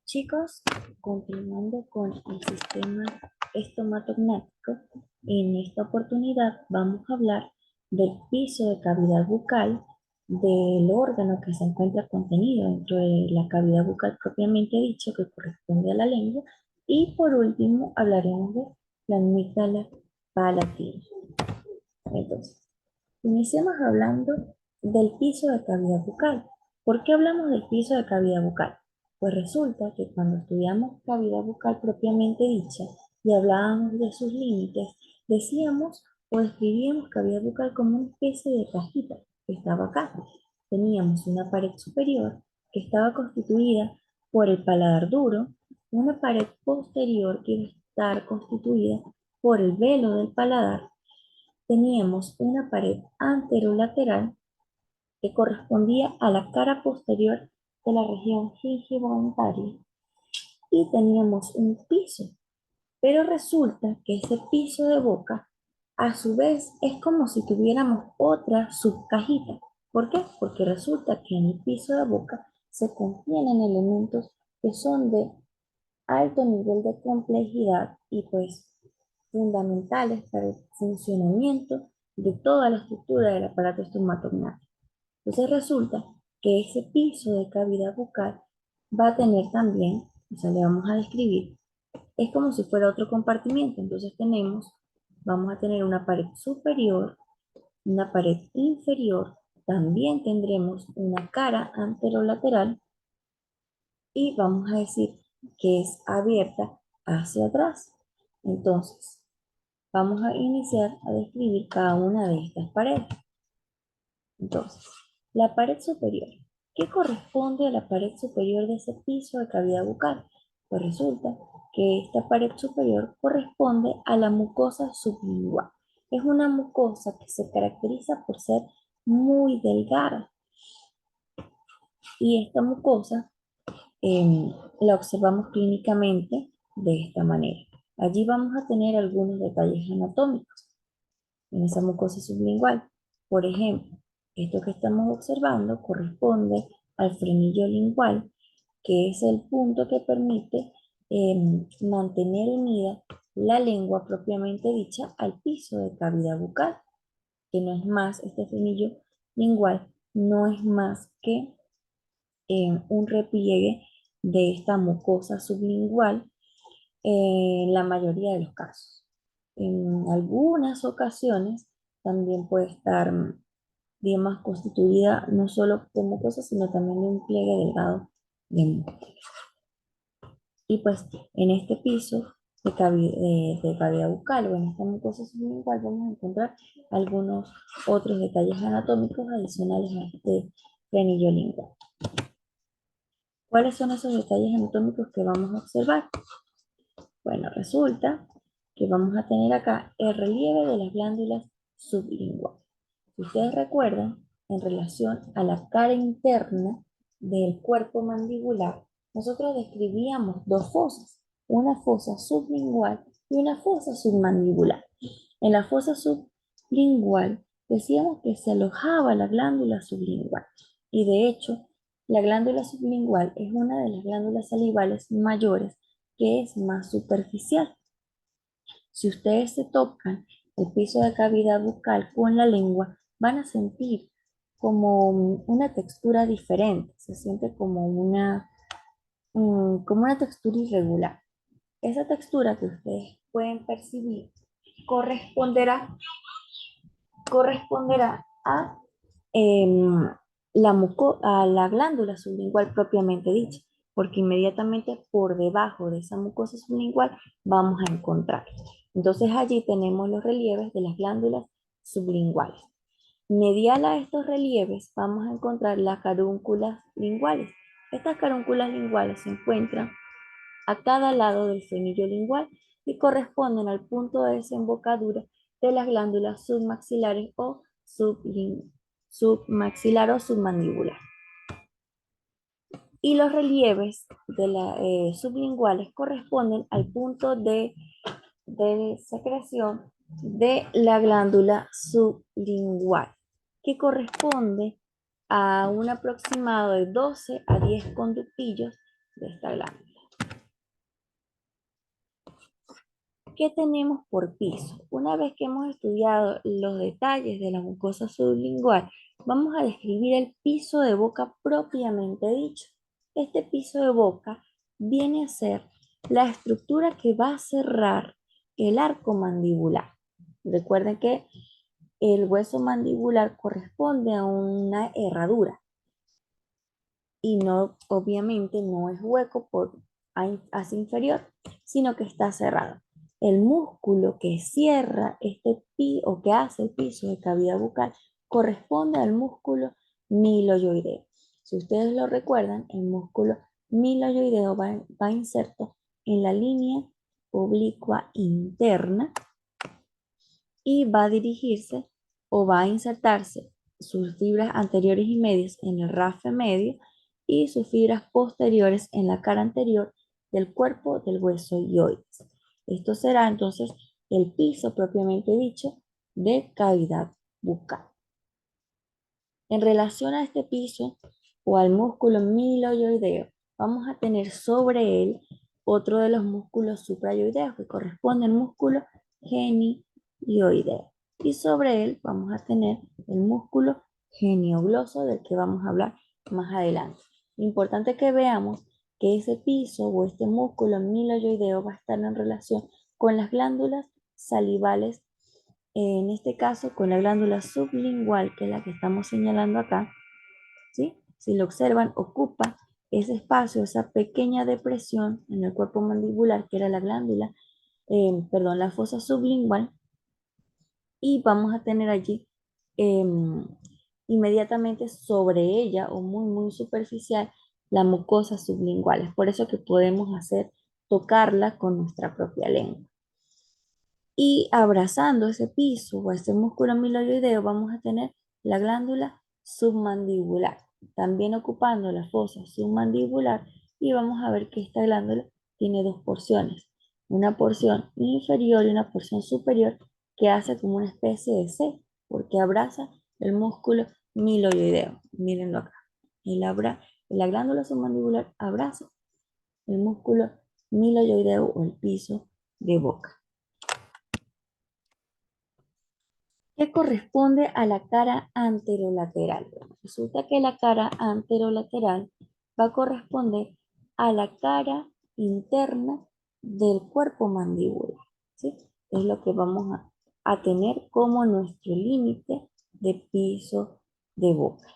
Chicos, continuando con el sistema estomatognático, en esta oportunidad vamos a hablar del piso de cavidad bucal, del órgano que se encuentra contenido dentro de la cavidad bucal propiamente dicho, que corresponde a la lengua, y por último hablaremos de la amígdala palatina. Entonces, iniciemos hablando del piso de cavidad bucal. ¿Por qué hablamos del piso de cavidad bucal? Pues resulta que cuando estudiamos cavidad bucal propiamente dicha y hablábamos de sus límites, decíamos o describíamos cavidad bucal como una especie de cajita que estaba acá. Teníamos una pared superior que estaba constituida por el paladar duro, una pared posterior que iba a estar constituida por el velo del paladar. Teníamos una pared anterolateral que correspondía a la cara posterior de la región gingival y teníamos un piso, pero resulta que ese piso de boca a su vez es como si tuviéramos otra subcajita. ¿Por qué? Porque resulta que en el piso de boca se contienen elementos que son de alto nivel de complejidad y pues fundamentales para el funcionamiento de toda la estructura del aparato estomatognático. Entonces resulta que ese piso de cavidad bucal va a tener también, o sea, le vamos a describir, es como si fuera otro compartimiento. Entonces vamos a tener una pared superior, una pared inferior, también tendremos una cara anterolateral y vamos a decir que es abierta hacia atrás. Entonces, vamos a iniciar a describir cada una de estas paredes. Entonces, la pared superior. ¿Qué corresponde a la pared superior de ese piso de cavidad bucal? Pues resulta que esta pared superior corresponde a la mucosa sublingual. Es una mucosa que se caracteriza por ser muy delgada y esta mucosa la observamos clínicamente de esta manera. Allí vamos a tener algunos detalles anatómicos en esa mucosa sublingual. Por ejemplo, esto que estamos observando corresponde al frenillo lingual, que es el punto que permite mantener unida la lengua propiamente dicha al piso de cavidad bucal, que no es más, este frenillo lingual no es más que un repliegue de esta mucosa sublingual en la mayoría de los casos. En algunas ocasiones también puede estar, digamos, constituida no solo de mucosa, sino también de un pliegue delgado de mucosa. Y pues en este piso de cavidad bucal o en esta mucosa sublingual vamos a encontrar algunos otros detalles anatómicos adicionales a este frenillo lingual. ¿Cuáles son esos detalles anatómicos que vamos a observar? Bueno, resulta que vamos a tener acá el relieve de las glándulas sublinguales. Si ustedes recuerdan, en relación a la cara interna del cuerpo mandibular, nosotros describíamos dos fosas, una fosa sublingual y una fosa submandibular. En la fosa sublingual decíamos que se alojaba la glándula sublingual y de hecho la glándula sublingual es una de las glándulas salivales mayores que es más superficial. Si ustedes se tocan el piso de cavidad bucal con la lengua, van a sentir como una textura diferente, se siente como una textura irregular. Esa textura que ustedes pueden percibir corresponderá, corresponderá a, em, a la glándula sublingual propiamente dicha, porque inmediatamente por debajo de esa mucosa sublingual vamos a encontrar. Entonces allí tenemos los relieves de las glándulas sublinguales. Medial a estos relieves vamos a encontrar las carúnculas linguales. Estas carúnculas linguales se encuentran a cada lado del frenillo lingual y corresponden al punto de desembocadura de las glándulas submaxilares o submaxilar o submandibular. Y los relieves de la, sublinguales corresponden al punto de secreción de la glándula sublingual, que corresponde a un aproximado de 12 a 10 conductillos de esta glándula. ¿Qué tenemos por piso? Una vez que hemos estudiado los detalles de la mucosa sublingual, vamos a describir el piso de boca propiamente dicho. Este piso de boca viene a ser la estructura que va a cerrar el arco mandibular. Recuerden que el hueso mandibular corresponde a una herradura y no, obviamente no es hueco por hacia inferior, sino que está cerrado. El músculo que cierra o que hace el piso de cavidad bucal corresponde al músculo miloioideo. Si ustedes lo recuerdan, el músculo miloioideo va inserto en la línea oblicua interna y va a dirigirse o va a insertarse sus fibras anteriores y medias en el rafe medio y sus fibras posteriores en la cara anterior del cuerpo del hueso ioides. Esto será entonces el piso propiamente dicho de cavidad bucal. En relación a este piso o al músculo miloioideo, vamos a tener sobre él otro de los músculos suprayoideos que corresponde al músculo genioideo. Y sobre él vamos a tener el músculo geniogloso del que vamos a hablar más adelante. Importante que veamos que ese piso o este músculo miloioideo va a estar en relación con las glándulas salivales, en este caso con la glándula sublingual, que es la que estamos señalando acá, ¿sí? Si lo observan, ocupa ese espacio, esa pequeña depresión en el cuerpo mandibular, que era la glándula, la fosa sublingual, y vamos a tener allí inmediatamente sobre ella o muy superficial la mucosa sublingual. Es por eso que podemos tocarla con nuestra propia lengua. Y abrazando ese piso o ese músculo miloioideo vamos a tener la glándula submandibular, también ocupando la fosa submandibular, y vamos a ver que esta glándula tiene dos porciones, una porción inferior y una porción superior que hace como una especie de C, porque abraza el músculo miloioideo. Mírenlo acá. La glándula submandibular abraza el músculo miloioideo o el piso de boca. ¿Qué corresponde a la cara anterolateral? Resulta que la cara anterolateral va a corresponder a la cara interna del cuerpo mandibular, ¿sí? Es lo que vamos a tener como nuestro límite de piso de boca.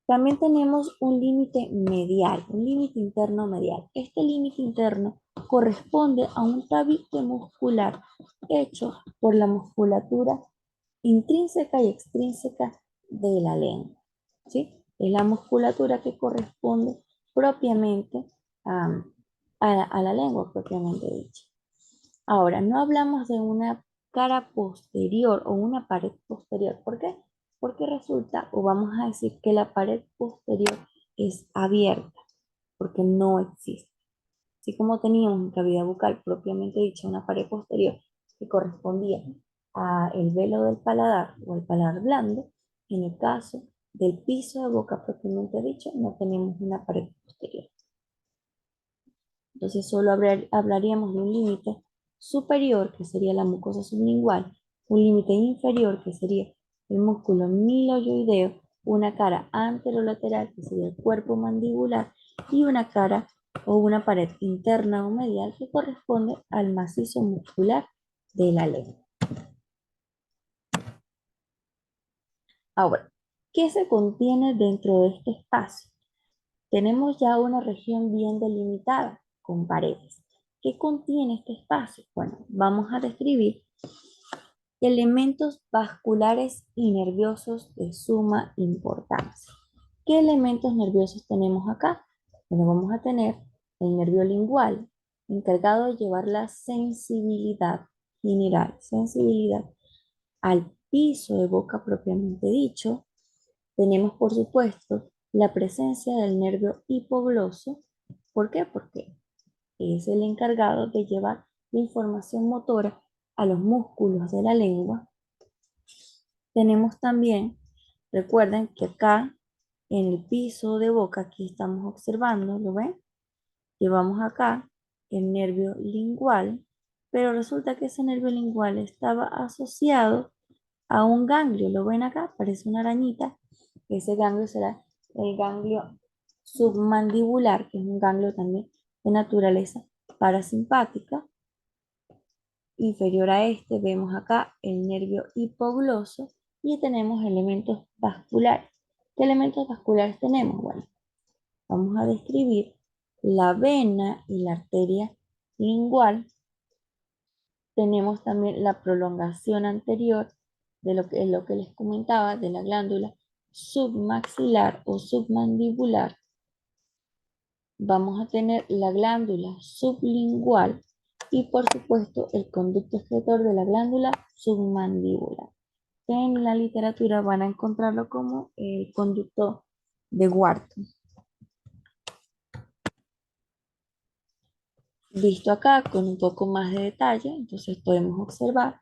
También tenemos un límite medial, un límite interno medial. Este límite interno corresponde a un tabique muscular hecho por la musculatura intrínseca y extrínseca de la lengua, ¿sí? Es la musculatura que corresponde propiamente a, a la lengua propiamente dicha. Ahora, no hablamos de una cara posterior o una pared posterior. ¿Por qué? Porque resulta, o vamos a decir que la pared posterior es abierta, porque no existe. Así como teníamos en cavidad bucal propiamente dicha una pared posterior que correspondía a el velo del paladar o el paladar blando, en el caso del piso de boca propiamente dicho, no tenemos una pared posterior. Entonces solo hablaríamos de un límite superior, que sería la mucosa sublingual, un límite inferior, que sería el músculo miloioideo, una cara anterolateral, que sería el cuerpo mandibular, y una cara o una pared interna o medial que corresponde al macizo muscular de la lengua. Ahora, ¿qué se contiene dentro de este espacio? Tenemos ya una región bien delimitada con paredes. ¿Qué contiene este espacio? Bueno, vamos a describir elementos vasculares y nerviosos de suma importancia. ¿Qué elementos nerviosos tenemos acá? Bueno, vamos a tener el nervio lingual, encargado de llevar la sensibilidad general, sensibilidad al piso de boca propiamente dicho. Tenemos, por supuesto, la presencia del nervio hipogloso. ¿Por qué? Porque es el encargado de llevar la información motora a los músculos de la lengua. Tenemos también, recuerden que acá en el piso de boca, aquí estamos observando, ¿lo ven? Llevamos acá el nervio lingual, pero resulta que ese nervio lingual estaba asociado a un ganglio. ¿Lo ven acá? Parece una arañita. Ese ganglio será el ganglio submandibular, que es un ganglio también de naturaleza parasimpática. Inferior a este vemos acá el nervio hipogloso y tenemos elementos vasculares. ¿Qué elementos vasculares tenemos? Bueno, vamos a describir la vena y la arteria lingual. Tenemos también la prolongación anterior de lo que les comentaba de la glándula submaxilar o submandibular. Vamos a tener la glándula sublingual y por supuesto el conducto excretor de la glándula submandibular. En la literatura van a encontrarlo como el conducto de Wharton. Visto acá con un poco más de detalle, entonces podemos observar,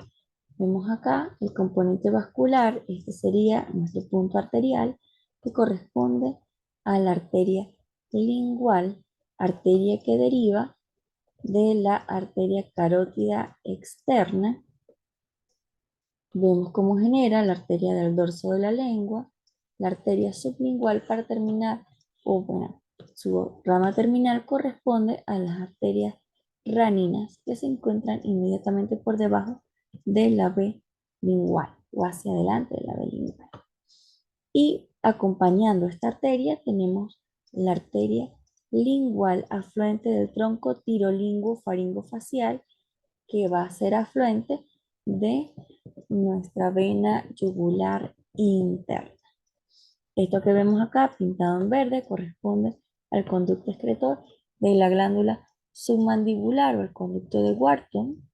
vemos acá el componente vascular, este sería nuestro punto arterial que corresponde a la arteria lingual, arteria que deriva de la arteria carótida externa. Vemos cómo genera la arteria del dorso de la lengua, la arteria sublingual para terminar, o bueno, su rama terminal corresponde a las arterias raninas que se encuentran inmediatamente por debajo de la B lingual o hacia adelante de la B lingual. Y acompañando esta arteria tenemos la arteria lingual afluente del tronco tirolinguo faringofacial que va a ser afluente de nuestra vena yugular interna. Esto que vemos acá pintado en verde corresponde al conducto excretor de la glándula submandibular o el conducto de Wharton.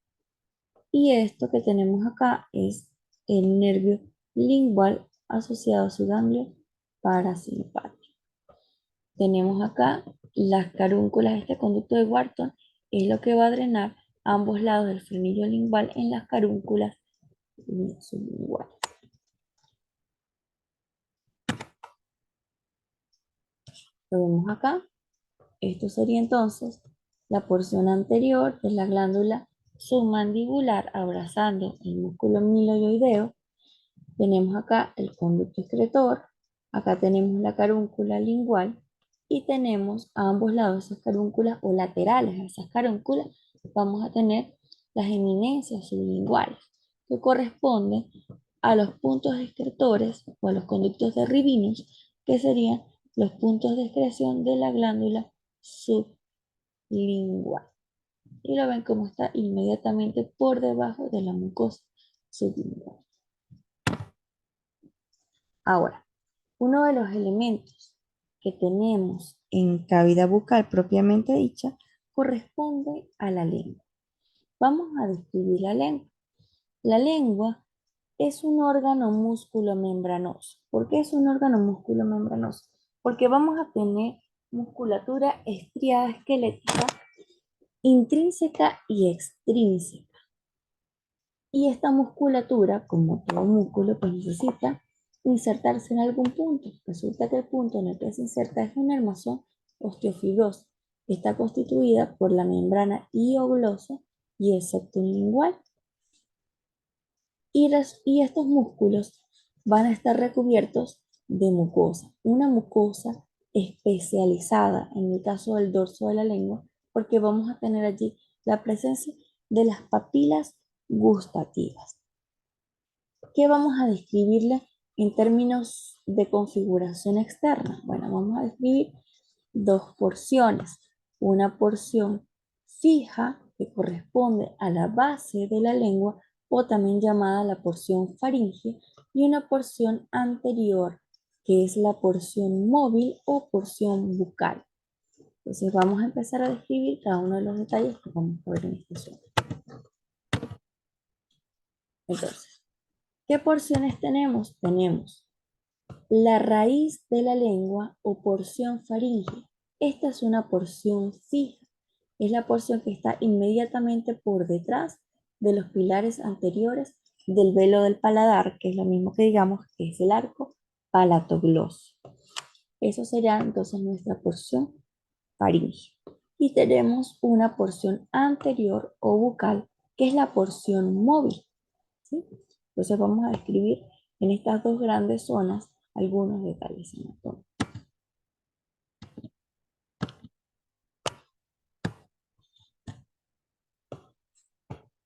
Y esto que tenemos acá es el nervio lingual asociado a su ganglio parasimpático. Tenemos acá las carúnculas, este conducto de Wharton es lo que va a drenar ambos lados del frenillo lingual en las carúnculas sublinguales. Lo vemos acá. Esto sería entonces la porción anterior de la glándula submandibular abrazando el músculo amiloideo. Tenemos acá el conducto excretor, acá tenemos la carúncula lingual y tenemos a ambos lados esas carúnculas o laterales a esas carúnculas vamos a tener las eminencias sublinguales que corresponden a los puntos excretores o a los conductos de Rivinus que serían los puntos de excreción de la glándula sublingual. Y lo ven como está inmediatamente por debajo de la mucosa sublingual. Ahora, uno de los elementos que tenemos en cavidad bucal propiamente dicha corresponde a la lengua. Vamos a describir la lengua. La lengua es un órgano músculo membranoso. ¿Por qué es un órgano músculo membranoso? Porque vamos a tener musculatura estriada esquelética intrínseca y extrínseca. Y esta musculatura, como todo músculo, pues necesita insertarse en algún punto. Resulta que el punto en el que se inserta es un armazón osteofibroso. Está constituida por la membrana hioglosa y el septum lingual. Y estos músculos van a estar recubiertos de mucosa. Una mucosa especializada, en el caso del dorso de la lengua, porque vamos a tener allí la presencia de las papilas gustativas. ¿Qué vamos a describirle en términos de configuración externa? Bueno, vamos a describir dos porciones. Una porción fija que corresponde a la base de la lengua o también llamada la porción faríngea y una porción anterior que es la porción móvil o porción bucal. Entonces vamos a empezar a describir cada uno de los detalles que vamos a ver en esta zona. Entonces, ¿qué porciones tenemos? Tenemos la raíz de la lengua o porción faríngea. Esta es una porción fija. Es la porción que está inmediatamente por detrás de los pilares anteriores del velo del paladar, que es lo mismo que digamos que es el arco palatogloso. Eso será entonces nuestra porción faríngea. Y tenemos una porción anterior o bucal, que es la porción móvil, ¿sí? Entonces vamos a describir en estas dos grandes zonas algunos detalles anatómicos.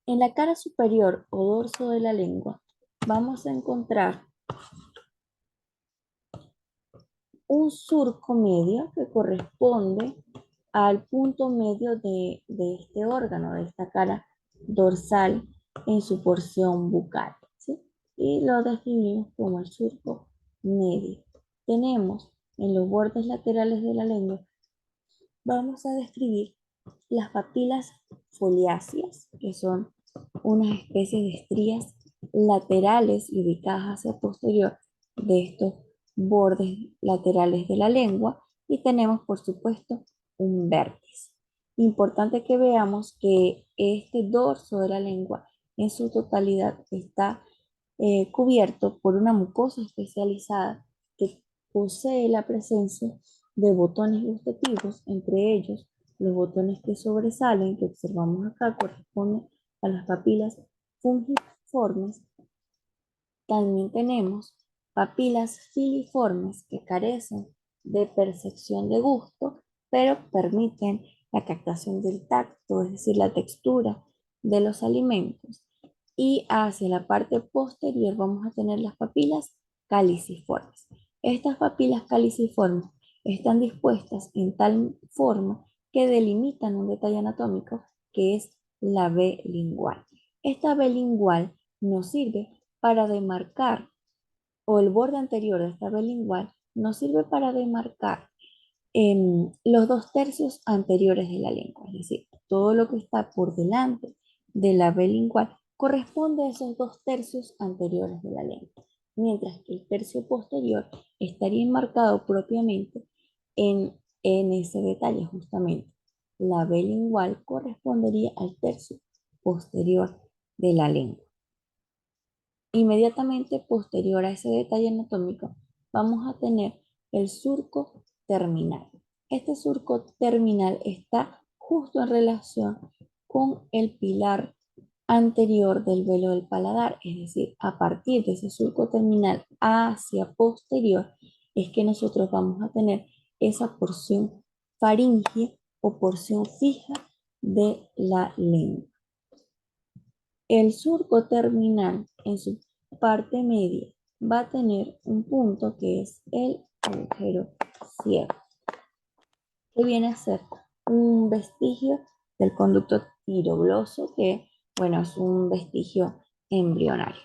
En la cara superior o dorso de la lengua vamos a encontrar un surco medio que corresponde al punto medio de este órgano, de esta cara dorsal en su porción bucal, ¿sí? Y lo describimos como el surco medio. Tenemos en los bordes laterales de la lengua, vamos a describir las papilas foliáceas, que son unas especies de estrías laterales y ubicadas hacia posterior de estos bordes laterales de la lengua, y tenemos por supuesto un vértice. Importante que veamos que este dorso de la lengua en su totalidad está cubierto por una mucosa especializada que posee la presencia de botones gustativos, entre ellos los botones que sobresalen, que observamos acá, corresponden a las papilas fungiformes. También tenemos papilas filiformes que carecen de percepción de gusto, pero permiten la captación del tacto, es decir, la textura de los alimentos. Y hacia la parte posterior vamos a tener las papilas caliciformes. Estas papilas caliciformes están dispuestas en tal forma que delimitan un detalle anatómico que es la B lingual. Esta B lingual nos sirve para demarcar, o el borde anterior de esta B lingual nos sirve para demarcar los 2/3 anteriores de la lengua, es decir, todo lo que está por delante de la B lingual corresponde a esos 2/3 anteriores de la lengua, mientras que el tercio posterior estaría enmarcado propiamente en ese detalle justamente. La B lingual correspondería al tercio posterior de la lengua. Inmediatamente posterior a ese detalle anatómico, vamos a tener el surco terminal. Este surco terminal está justo en relación con el pilar anterior del velo del paladar, es decir, a partir de ese surco terminal hacia posterior es que nosotros vamos a tener esa porción faríngea o porción fija de la lengua. El surco terminal en su parte media va a tener un punto que es el agujero ciego, que viene a ser un vestigio del conducto tirogloso que, bueno, es un vestigio embrionario.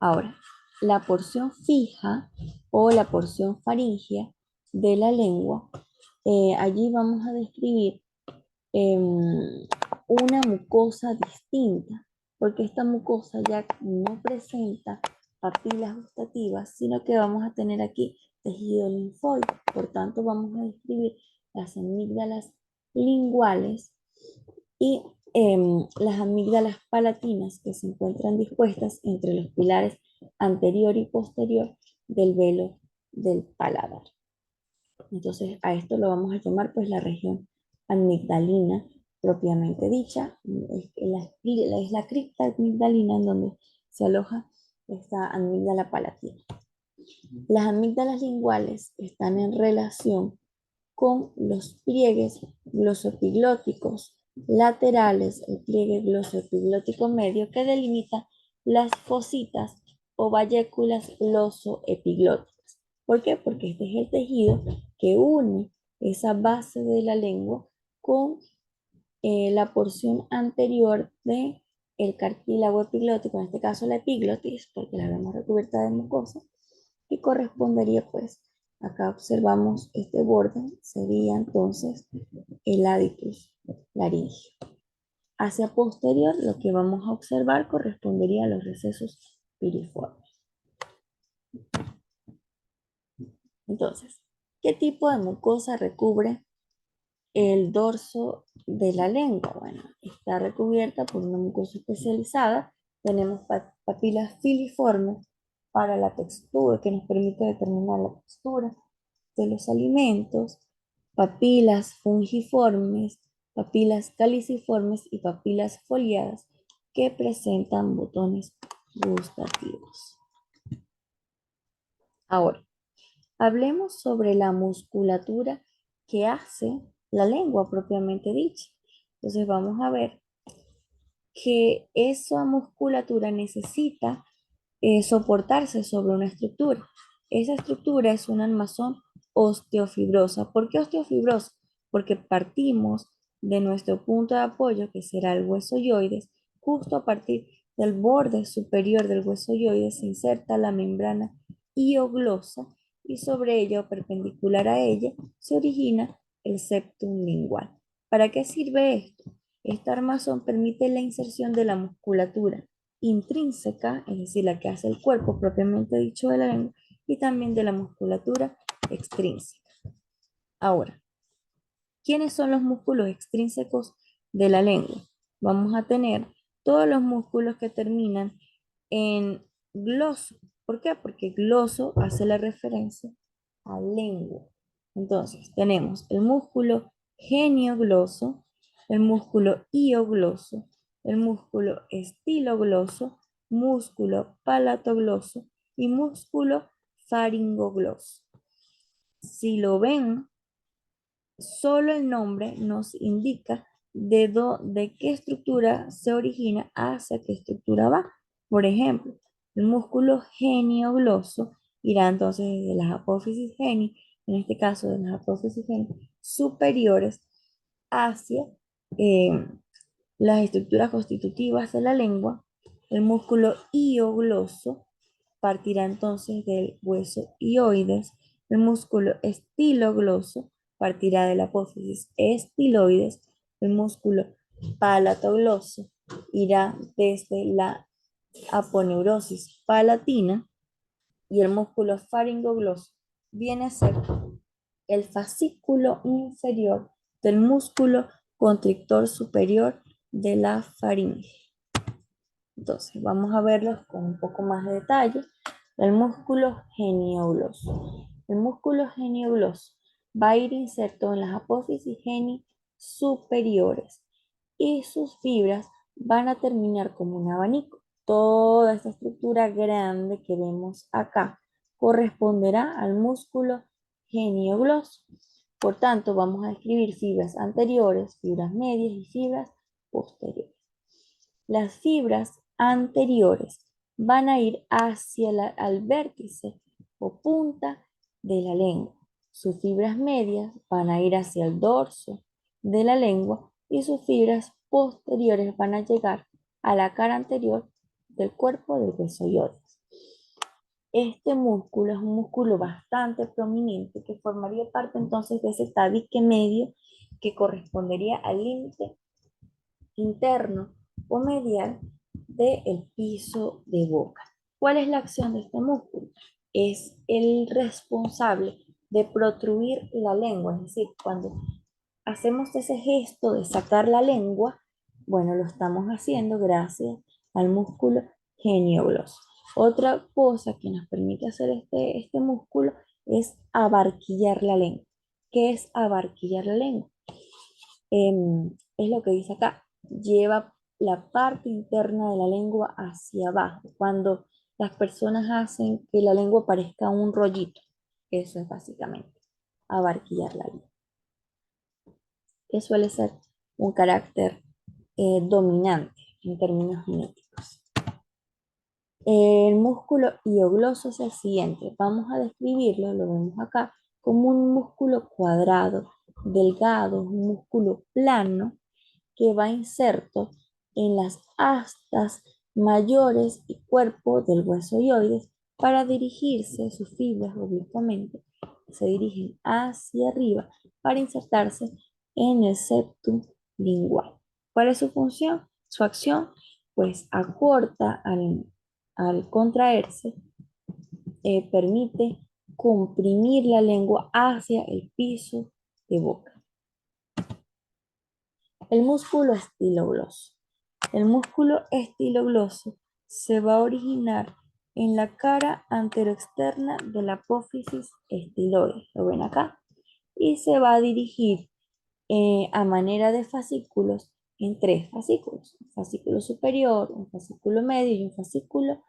Ahora, la porción fija o la porción faríngea de la lengua, allí vamos a describir una mucosa distinta, porque esta mucosa ya no presenta papilas gustativas, sino que vamos a tener aquí tejido linfoide. Por tanto, vamos a describir las amígdalas linguales y las amígdalas palatinas que se encuentran dispuestas entre los pilares anterior y posterior del velo del paladar. Entonces a esto lo vamos a llamar pues la región amigdalina propiamente dicha. Es la cripta amigdalina en donde se aloja esta amígdala palatina. Las amígdalas linguales están en relación con los pliegues glosoepiglóticos laterales, el pliegue glosoepiglótico medio que delimita las fositas o valléculas glosoepiglóticas. ¿Por qué? Porque este es el tejido que une esa base de la lengua con la porción anterior de el cartílago epiglótico, en este caso la epiglotis, porque la vemos recubierta de mucosa, y correspondería pues, acá observamos este borde, sería entonces el aditus laringio. Hacia posterior, lo que vamos a observar correspondería a los recesos piriformes. Entonces, ¿qué tipo de mucosa recubre el dorso de la lengua? Bueno, está recubierta por una mucosa especializada Tenemos papilas filiformes para la textura, que nos permite determinar la textura de los alimentos, papilas fungiformes, papilas caliciformes y papilas foliadas que presentan botones gustativos. Ahora, hablemos sobre la musculatura que hace la lengua propiamente dicha. Entonces vamos a ver que esa musculatura necesita soportarse sobre una estructura. Esa estructura es un armazón osteofibrosa. ¿Por qué osteofibrosa? Porque partimos de nuestro punto de apoyo, que será el hueso yoides, justo a partir del borde superior del hueso yoides se inserta la membrana hioglosa y sobre ella, perpendicular a ella, se origina el septum lingual. ¿Para qué sirve esto? Este armazón permite la inserción de la musculatura intrínseca, es decir, la que hace el cuerpo propiamente dicho de la lengua, y también de la musculatura extrínseca. Ahora, ¿quiénes son los músculos extrínsecos de la lengua? Vamos a tener todos los músculos que terminan en gloso. ¿Por qué? Porque gloso hace la referencia a lengua. Entonces, tenemos el músculo geniogloso, el músculo hiogloso, el músculo estilogloso, músculo palatogloso y músculo faringogloso. Si lo ven, solo el nombre nos indica de qué estructura se origina hacia qué estructura va. Por ejemplo, el músculo geniogloso irá entonces desde las apófisis geni, en este caso de las apófisis geni superiores, hacia eh, las estructuras constitutivas de la lengua. El músculo hiogloso partirá entonces del hueso hioides. El músculo estilogloso partirá de la apófisis estiloides. El músculo palatogloso irá desde la aponeurosis palatina y el músculo faringogloso viene a ser el fascículo inferior del músculo constrictor superior de la faringe. Entonces, vamos a verlos con un poco más de detalle. El músculo geniogloso. El músculo geniogloso va a ir inserto en las apófisis geni superiores y sus fibras van a terminar como un abanico. Toda esta estructura grande que vemos acá corresponderá al músculo geniogloso. Por tanto, vamos a escribir fibras anteriores, fibras medias y fibras posteriores. Las fibras anteriores van a ir hacia al vértice o punta de la lengua. Sus fibras medias van a ir hacia el dorso de la lengua y sus fibras posteriores van a llegar a la cara anterior del cuerpo del hueso yoides. Este músculo es un músculo bastante prominente que formaría parte entonces de ese tabique medio que correspondería al límite interno o medial del piso de boca. ¿Cuál es la acción de este músculo? Es el responsable de protruir la lengua, es decir, cuando hacemos ese gesto de sacar la lengua, bueno, lo estamos haciendo gracias al músculo geniogloso. Otra cosa que nos permite hacer este músculo es abarquillar la lengua. ¿Qué es abarquillar la lengua? Es lo que dice acá, lleva la parte interna de la lengua hacia abajo. Cuando las personas hacen que la lengua parezca un rollito, eso es básicamente abarquillar la lengua, que suele ser un carácter dominante en términos genéticos. El músculo hiogloso es el siguiente. Vamos a describirlo, lo vemos acá, como un músculo cuadrado, delgado, un músculo plano que va inserto en las astas mayores y cuerpo del hueso hioides para dirigirse, sus fibras oblicuamente se dirigen hacia arriba para insertarse en el septum lingual. ¿Cuál es su función? Su acción, pues acorta al contraerse, permite comprimir la lengua hacia el piso de boca. El músculo estilogloso. El músculo estilogloso se va a originar en la cara anteroexterna de la apófisis estiloide. ¿Lo ven acá? Y se va a dirigir a manera de fascículos en tres fascículos. Un fascículo superior, un fascículo medio y un fascículo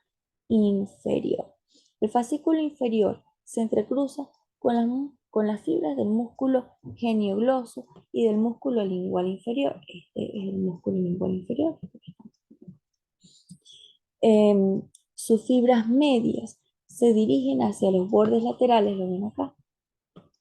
inferior. El fascículo inferior se entrecruza con las fibras del músculo geniogloso y del músculo lingual inferior. Este es el músculo lingual inferior. Em, Sus fibras medias se dirigen hacia los bordes laterales, lo ven acá,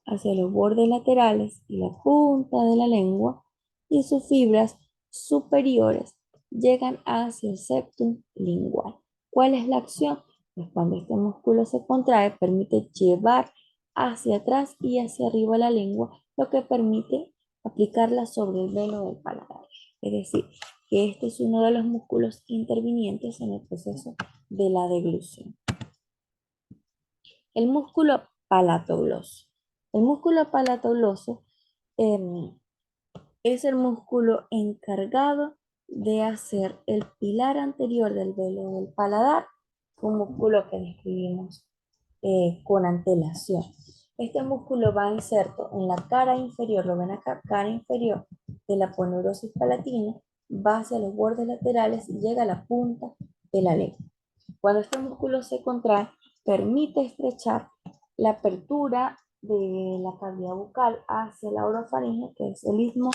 hacia los bordes laterales y la punta de la lengua, y sus fibras superiores llegan hacia el septum lingual. ¿Cuál es la acción? Pues cuando este músculo se contrae, permite llevar hacia atrás y hacia arriba la lengua, lo que permite aplicarla sobre el velo del paladar. Es decir, que este es uno de los músculos intervinientes en el proceso de la deglución. El músculo palatogloso. El músculo palatogloso es el músculo encargado de hacer el pilar anterior del velo del paladar, un músculo que describimos con antelación. Este músculo va inserto en la cara inferior, lo ven acá, cara inferior de la aponeurosis palatina, va hacia los bordes laterales y llega a la punta de la lengua. Cuando este músculo se contrae, permite estrechar la apertura de la cavidad bucal hacia la orofaringe, que es el istmo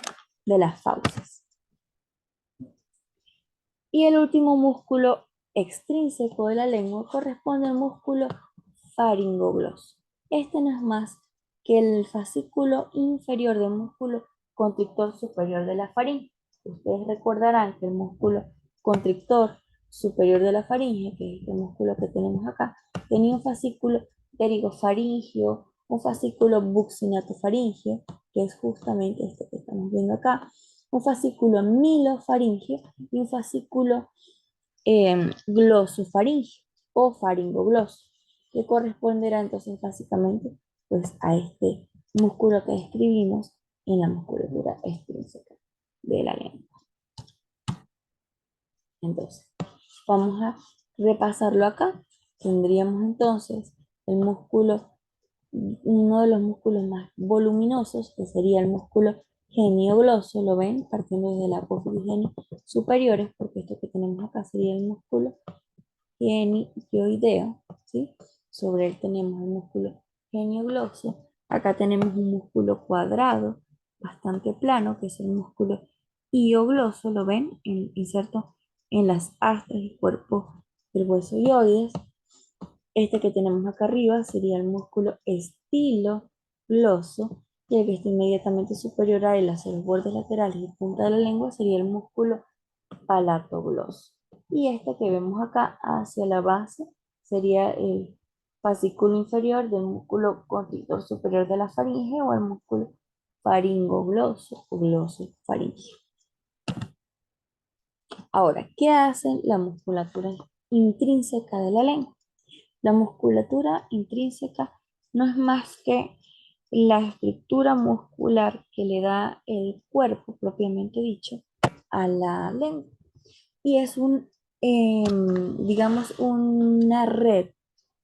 de las fauces. Y el último músculo extrínseco de la lengua corresponde al músculo faringogloso. Este no es más que el fascículo inferior del músculo constrictor superior de la faringe. Ustedes recordarán que el músculo constrictor superior de la faringe, que es este músculo que tenemos acá, tenía un fascículo pterigofaringio, un fascículo buccinatofaringio, que es justamente este que estamos viendo acá, un fascículo milofaringio y un fascículo glosofaringio o faringogloso, que corresponderá entonces básicamente pues a este músculo que describimos en la musculatura extrínseca de la lengua. Entonces, vamos a repasarlo acá. Tendríamos entonces el músculo, uno de los músculos más voluminosos, que sería el músculo geniogloso, lo ven, partiendo desde la apófisis genio superiores, porque esto que tenemos acá sería el músculo genioideo, ¿sí? Sobre él tenemos el músculo geniogloso. Acá tenemos un músculo cuadrado, bastante plano, que es el músculo iogloso, ¿lo ven? Inserto en las astas y cuerpo del hueso ioides. Este que tenemos acá arriba sería el músculo estilogloso, y el que está inmediatamente superior a él, hacia los bordes laterales y punta de la lengua, sería el músculo palatogloso. Y este que vemos acá hacia la base sería el fascículo inferior del músculo constrictor superior de la faringe o el músculo faringogloso o glosofaringeo. Ahora, ¿qué hace la musculatura intrínseca de la lengua? La musculatura intrínseca no es más que la estructura muscular que le da el cuerpo propiamente dicho a la lengua. Y es digamos, una red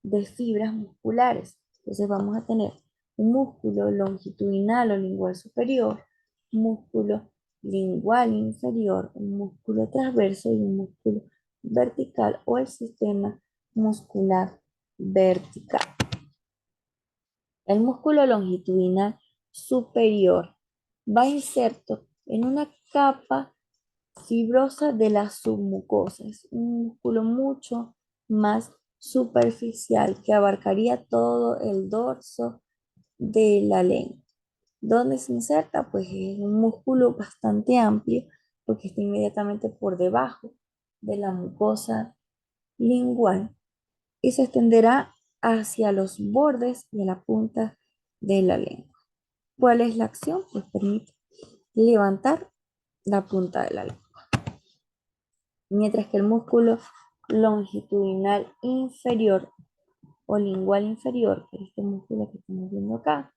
de fibras musculares. Entonces vamos a tener un músculo longitudinal o lingual superior, músculo lingual inferior, un músculo transverso y un músculo vertical o el sistema muscular vertical. El músculo longitudinal superior va inserto en una capa fibrosa de la submucosa. Es un músculo mucho más superficial que abarcaría todo el dorso de la lengua. ¿Dónde se inserta? Pues es un músculo bastante amplio porque está inmediatamente por debajo de la mucosa lingual y se extenderá hacia los bordes de la punta de la lengua. ¿Cuál es la acción? Pues permite levantar la punta de la lengua. Mientras que el músculo longitudinal inferior o lingual inferior, que es este músculo que estamos viendo acá,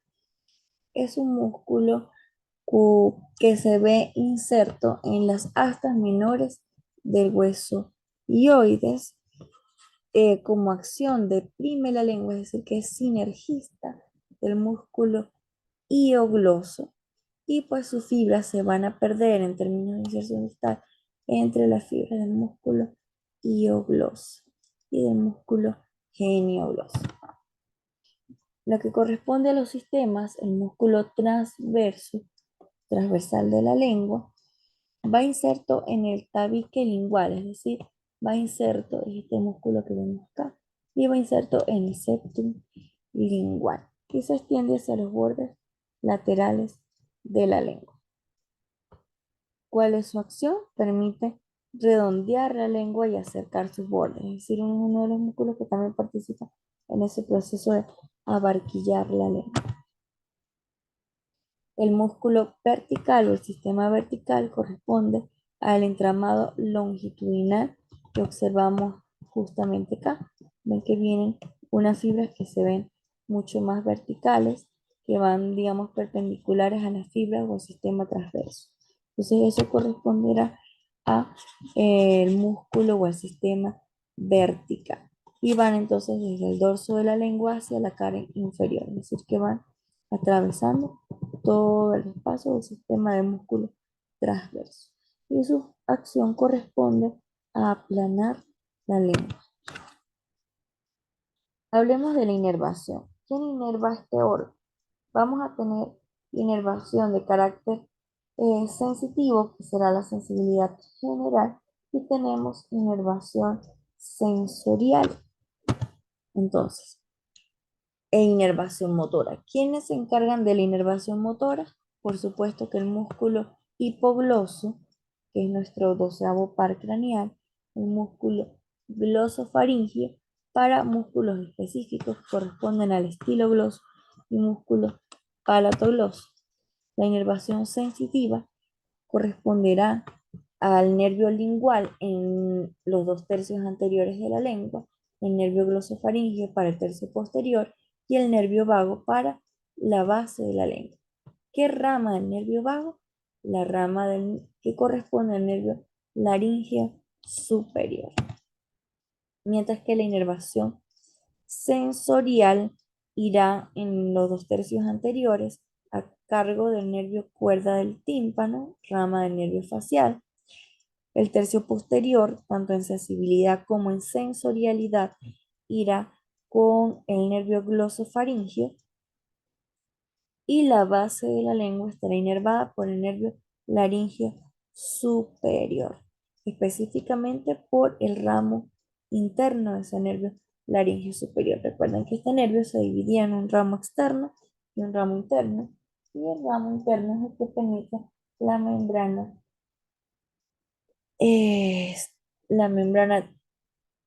es un músculo que se ve inserto en las astas menores del hueso ioides como acción deprime la lengua, es decir, que es sinergista del músculo hiogloso y pues sus fibras se van a perder en términos de inserción distal entre las fibras del músculo hiogloso y del músculo geniogloso. Lo que corresponde a los sistemas, el músculo transversal de la lengua, va inserto en el tabique lingual, es decir, va inserto en este músculo que vemos acá y va inserto en el septum lingual, que se extiende hacia los bordes laterales de la lengua. ¿Cuál es su acción? Permite redondear la lengua y acercar sus bordes, es decir, uno de los músculos que también participa en ese proceso de abarquillar la lengua. El músculo vertical o el sistema vertical corresponde al entramado longitudinal que observamos justamente acá. Ven que vienen unas fibras que se ven mucho más verticales, que van, digamos, perpendiculares a las fibras o al sistema transverso. Entonces eso corresponderá a el músculo o al sistema vertical. Y van entonces desde el dorso de la lengua hacia la cara inferior, es decir, que van atravesando todo el espacio del sistema de músculo transverso. Y su acción corresponde a aplanar la lengua. Hablemos de la inervación. ¿Quién inerva este órgano? Vamos a tener inervación de carácter sensitivo, que será la sensibilidad general, y tenemos inervación sensorial. Entonces, e inervación motora. ¿Quiénes se encargan de la inervación motora? Por supuesto que el músculo hipogloso, que es nuestro 12º par craneal, el músculo glosofaringeo, para músculos específicos que corresponden al estilogloso y músculo palatogloso. La inervación sensitiva corresponderá al nervio lingual en los 2/3 anteriores de la lengua, el nervio glosofaringeo para el tercio posterior y el nervio vago para la base de la lengua. ¿Qué rama del nervio vago? La rama que corresponde al nervio laríngeo superior. Mientras que la inervación sensorial irá en los 2/3 anteriores a cargo del nervio cuerda del tímpano, rama del nervio facial. El tercio posterior, tanto en sensibilidad como en sensorialidad, irá con el nervio glosofaringeo y la base de la lengua estará inervada por el nervio laríngeo superior, específicamente por el ramo interno de ese nervio laríngeo superior. Recuerden que este nervio se dividía en un ramo externo y un ramo interno, y el ramo interno es el que penetra la membrana, es la membrana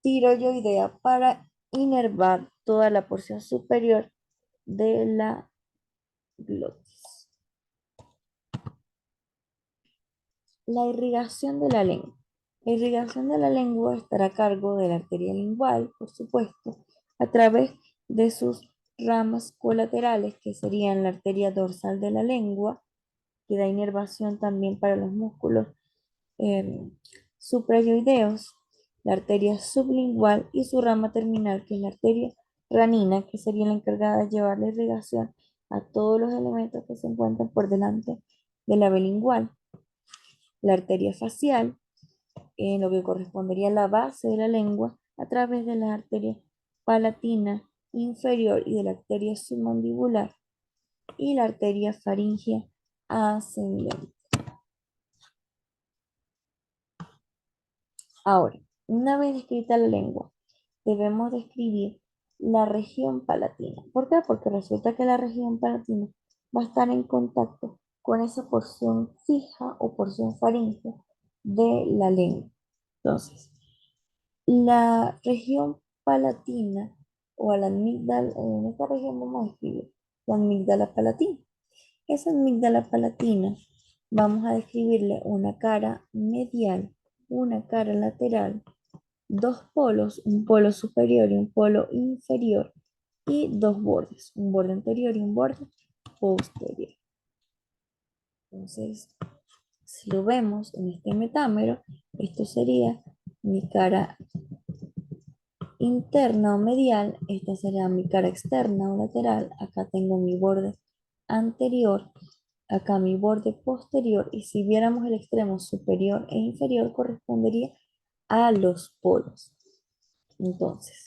tiroidea para inervar toda la porción superior de la glotis. La irrigación de la lengua. La irrigación de la lengua estará a cargo de la arteria lingual, por supuesto, a través de sus ramas colaterales, que serían la arteria dorsal de la lengua, que da inervación también para los músculos suprayoideos, la arteria sublingual y su rama terminal, que es la arteria ranina, que sería la encargada de llevar la irrigación a todos los elementos que se encuentran por delante de la vena lingual. La arteria facial, en lo que correspondería a la base de la lengua, a través de la arteria palatina inferior y de la arteria submandibular, y la arteria faríngea ascendente. Ahora, una vez descrita la lengua, debemos describir la región palatina. ¿Por qué? Porque resulta que la región palatina va a estar en contacto con esa porción fija o porción faríngea de la lengua. Entonces, la región palatina o la amígdala, en esta región vamos a escribir la amígdala palatina. Esa amígdala palatina vamos a describirle una cara medial, una cara lateral, dos polos, un polo superior y un polo inferior, y dos bordes, un borde anterior y un borde posterior. Entonces, si lo vemos en este metámero, esto sería mi cara interna o medial, esta será mi cara externa o lateral, acá tengo mi borde anterior, acá mi borde posterior, y si viéramos el extremo superior e inferior correspondería a los polos. Entonces,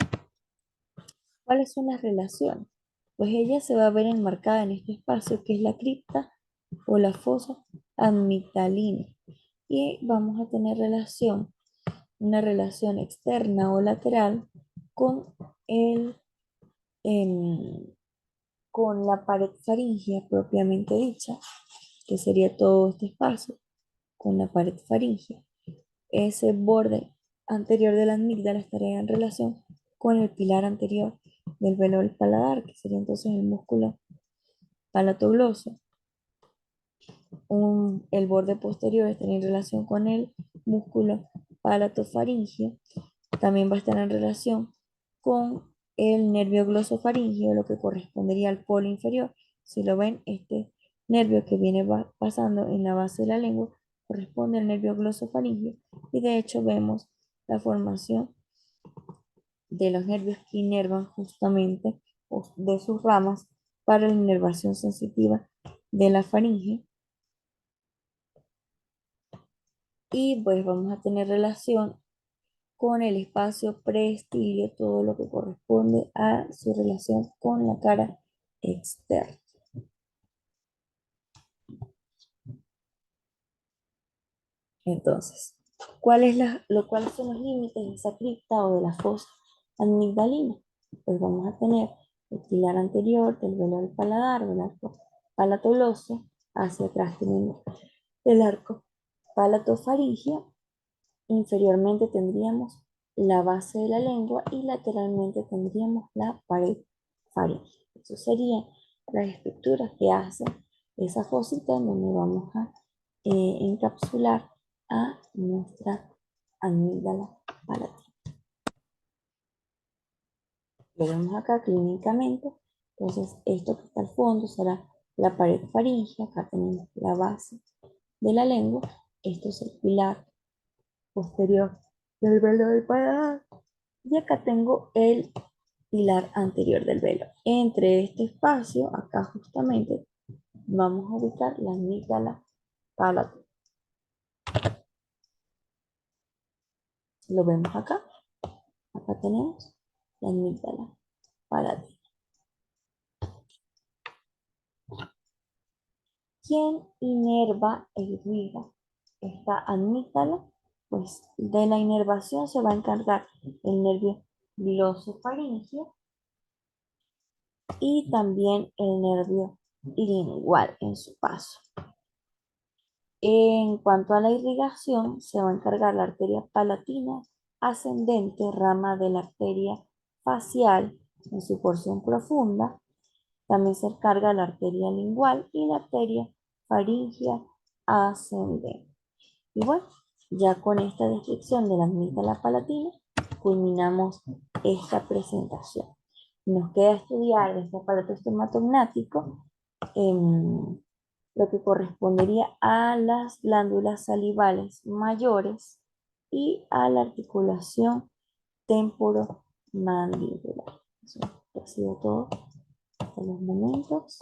¿cuáles son las relaciones? Pues ella se va a ver enmarcada en este espacio que es la cripta o la fosa amigdalina, y vamos a tener una relación externa o lateral con el em, con la pared faríngea propiamente dicha, que sería todo este espacio, con la pared faríngea. Ese borde anterior de la amígdala estaría en relación con el pilar anterior del velo del paladar, que sería entonces el músculo palatogloso. El borde posterior estaría en relación con el músculo palatofaringeo. También va a estar en relación con el nervio glosofaringeo, lo que correspondería al polo inferior. Si lo ven, este nervio que viene pasando en la base de la lengua corresponde al nervio glosofaringeo, y de hecho vemos la formación de los nervios que inervan justamente de sus ramas para la inervación sensitiva de la faringe. Y pues vamos a tener relación con el espacio preestilio, todo lo que corresponde a su relación con la cara externa. Entonces, ¿cuáles son los límites de esa cripta o de la fosa amigdalina? Pues vamos a tener el pilar anterior del velo del paladar, del arco palatoloso, hacia atrás tenemos el arco palatofaringeo. Inferiormente tendríamos la base de la lengua y lateralmente tendríamos la pared faríngea. Eso serían las estructuras que hacen esa fosita en donde vamos a encapsular a nuestra amígdala palatina. Lo vemos acá clínicamente. Entonces, esto que está al fondo será la pared faríngea. Acá tenemos la base de la lengua. Esto es el pilar posterior del velo del paladar. Y acá tengo el pilar anterior del velo. Entre este espacio, acá justamente, vamos a ubicar la amígdala palatina. Lo vemos acá. Acá tenemos la amígdala palatina. ¿Quién inerva e irriga esta amígdala? Pues de la inervación se va a encargar el nervio glosofaríngeo y también el nervio lingual en su paso. En cuanto a la irrigación, se va a encargar la arteria palatina ascendente, rama de la arteria facial en su porción profunda. También se encarga la arteria lingual y la arteria faríngea ascendente. Y bueno, ya con esta descripción de la amígdala palatina, culminamos esta presentación. Nos queda estudiar este aparato estomatognático, lo que correspondería a las glándulas salivales mayores y a la articulación temporomandibular. Eso ha sido todo hasta los momentos.